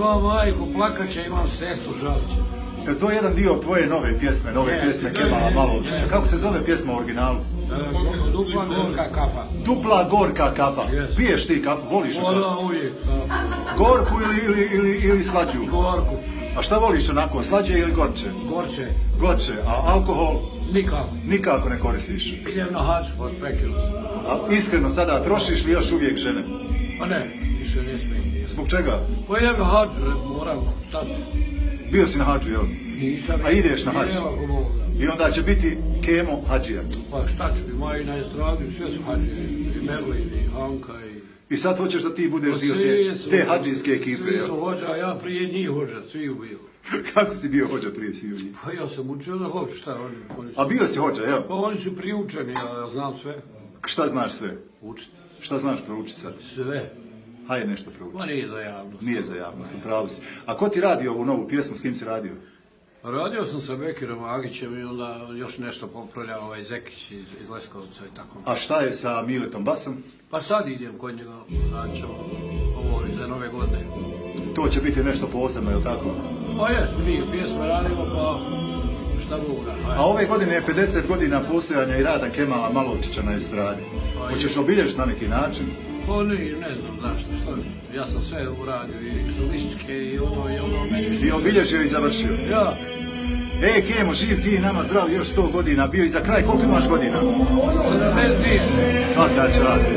Imam majku, plakaće, imam sestru, žaliće. To je jedan dio tvoje nove pjesme Kemala Malovčića. Kako se zove pjesma u originalu? Dupla gorka kapa. Dupla gorka kapa. Piješ ti kafu, voliš kafu? Volim uvijek. Gorku ili slađu? Gorku. A šta voliš onako, slađe ili gorče? Gorče. Gorče, a alkohol? Nikako. Nikako ne koristiš? Idem na hač, prekinu se. A iskreno sada, trošiš li još uvijek žene? Pa ne, više ne smijem. Zbog čega? Pa idem na hač, moram stati. Bio si na hađu, jel? Nisam. A ideš na hađ? I onda će biti Kemo Hadžija. Pa šta ću, i Maji na estradi, sve su hađije. I Merlin, i Hanka, I sad hoćeš da ti budeš dio te hađijske ekipe, jel? Svi su hođa, a ja prije njih hođa, svi bio. Kako si bio hođa prije svih njih? Pa ja sam učio da hoću, šta oni su... A bio si hođa, jel? Pa oni su priučeni, ja znam sve. Šta znaš sve? Učiti. Šta znaš proučiti sad? Sve. Hajde nešto proučiti. Pa nije za javnost. Nije za javnost, upravo si. A ko ti radi ovu novu pjesmu, s kim si radio? Radio sam sa Bekirom Agićem i onda još nešto popravljao ovaj Zekić iz Leskovca i tako. A šta je sa Miletom Basom? Pa sad idem kod njega, znači ovo za nove godine. To će biti nešto posebno, je li tako? Pa jes, mi pjesme radimo, pa šta druga. A ove godine je 50 godina postojanja i rada Kemala Malovčića na estradi. Hoćeš obilježiti na neki način? Pa ne znam zašto, što ja sam sve uradio, i solističke, i ono, meni više... I obilježio i završio? Ja. Kemo, živ ti, nama zdrav, još 100 godina, bio i za kraj, koliko imaš godina? 72. Svaka čast.